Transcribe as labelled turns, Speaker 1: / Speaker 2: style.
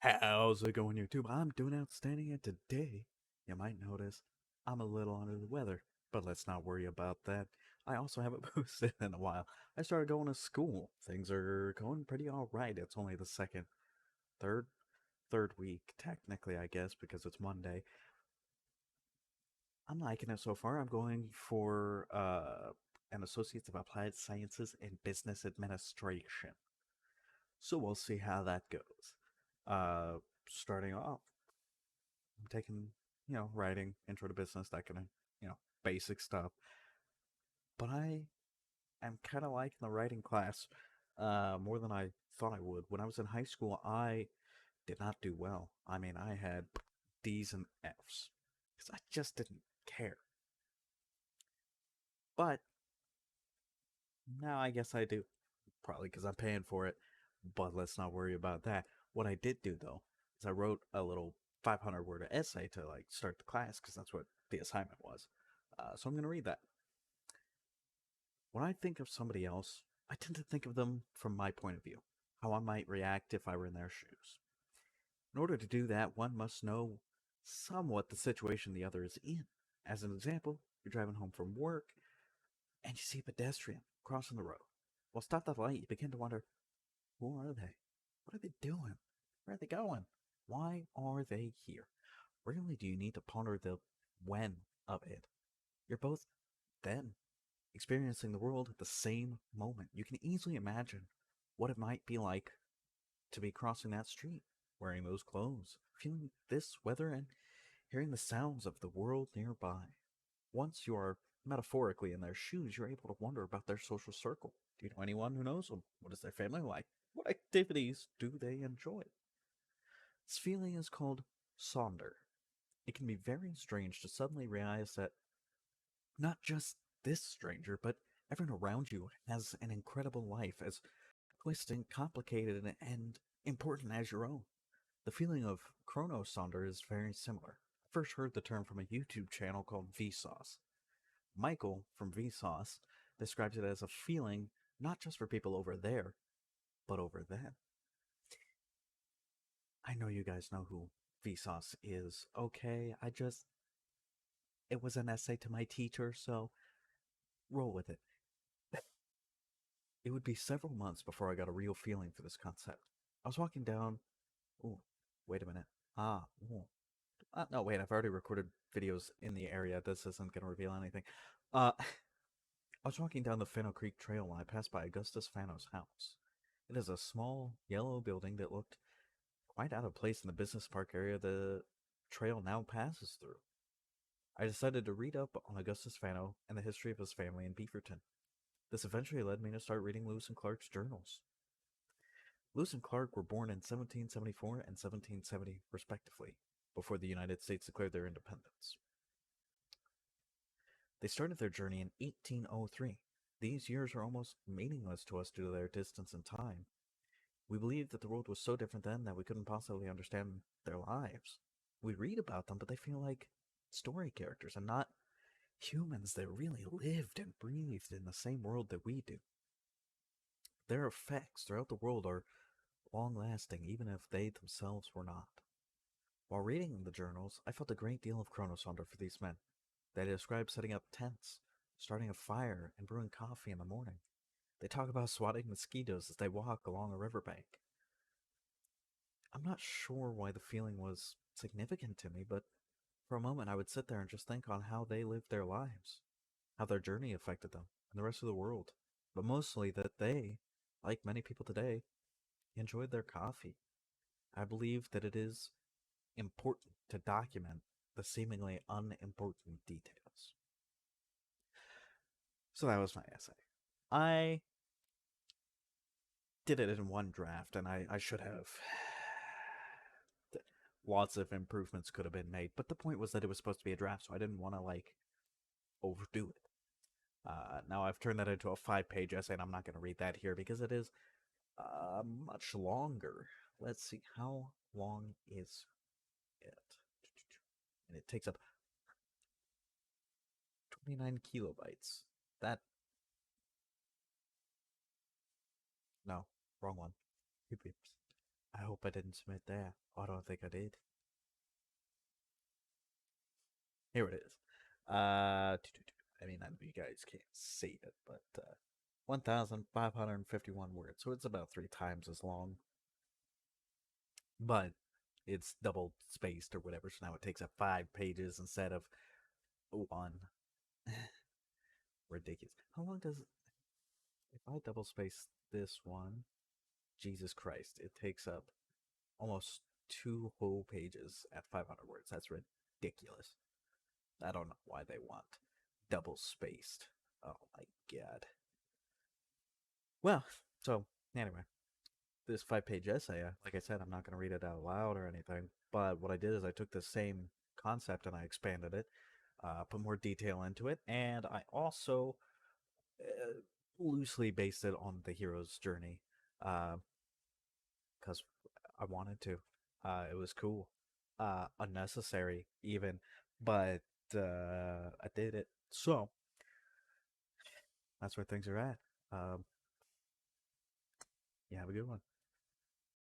Speaker 1: How's it going, YouTube? I'm doing outstanding, and today you might notice I'm a little under the weather, but let's not worry about that. I also haven't posted in a while. I started going to school. Things are going pretty all right. It's only the third, third week, technically, I guess, because it's Monday. I'm liking it so far. I'm going for an Associates of Applied Sciences in Business Administration. So we'll see how that goes. Starting off, I'm taking, writing, intro to business, that kind of, basic stuff. But I am kind of liking the writing class more than I thought I would. When I was in high school, I did not do well. I mean, I had D's and F's because I just didn't care. But now I guess I do, probably because I'm paying for it. But let's not worry about that. What I did do though is I wrote a little 500-word essay to like start the class because that's what the assignment was. So I'm going to read that. When I think of somebody else, I tend to think of them from my point of view, how I might react if I were in their shoes. In order to do that, one must know somewhat the situation the other is in. As an example, you're driving home from work and you see a pedestrian crossing the road. Well, stop that light, you begin to wonder, who are they? What are they doing? Where are they going? Why are they here? Rarely do you need to ponder the when of it. You're both then experiencing the world at the same moment. You can easily imagine what it might be like to be crossing that street, wearing those clothes, feeling this weather, and hearing the sounds of the world nearby. Once you are metaphorically in their shoes, you're able to wonder about their social circle. Do you know anyone who knows them? What is their family like? What activities do they enjoy? This feeling is called sonder. It can be very strange to suddenly realize that not just this stranger, but everyone around you has an incredible life, as twisting, complicated, and important as your own. The feeling of Chronosonder is very similar. I first heard the term from a YouTube channel called Vsauce. Michael from Vsauce describes it as a feeling not just for people over there, but over them. I know you guys know who Vsauce is. Okay, it was an essay to my teacher, so roll with it. It would be several months before I got a real feeling for this concept. I was walking down. Oh, wait a minute. Ooh. No, wait, I've already recorded videos in the area. This isn't going to reveal anything. I was walking down the Fano Creek Trail when I passed by Augustus Fano's house. It is a small, yellow building that looked quite out of place in the business park area the trail now passes through. I decided to read up on Augustus Fano and the history of his family in Beaverton. This eventually led me to start reading Lewis and Clark's journals. Lewis and Clark were born in 1774 and 1770, respectively, before the United States declared their independence. They started their journey in 1803. These years are almost meaningless to us due to their distance in time. We believed that the world was so different then that we couldn't possibly understand their lives. We read about them, but they feel like story characters and not humans that really lived and breathed in the same world that we do. Their effects throughout the world are long-lasting, even if they themselves were not. While reading the journals, I felt a great deal of Chronosonder for these men. They describe setting up tents, starting a fire, and brewing coffee in the morning. They talk about swatting mosquitoes as they walk along a riverbank. I'm not sure why the feeling was significant to me, but for a moment I would sit there and just think on how they lived their lives, how their journey affected them, and the rest of the world. But mostly that they, like many people today, enjoyed their coffee. I believe that it is important to document the seemingly unimportant details. So that was my essay. I did it in one draft, and I should have. Lots of improvements could have been made, but the point was that it was supposed to be a draft, so I didn't want to, like, overdo it. Now I've turned that into a 5-page essay, and I'm not going to read that here because it is much longer. Let's see, how long is it? And it takes up 29 kilobytes. That... No, wrong one. I hope I didn't submit that. Oh, I don't think I did. Here it is. I mean, I know you guys can't see it, but 1,551 words. So it's about 3 times as long, but it's double spaced or whatever. So now it takes up 5 pages instead of one. Ridiculous. How long does if I double space this one? Jesus Christ, it takes up almost 2 whole pages at 500 words. That's ridiculous. I don't know why they want double spaced. Oh my god. Well, so anyway, this 5 page essay, like I said, I'm not going to read it out loud or anything. But what I did is I took the same concept and I expanded it, put more detail into it, and I also loosely based it on the hero's journey because I wanted to. It was cool, unnecessary even, but I did it. So that's where things are at. You have a good one.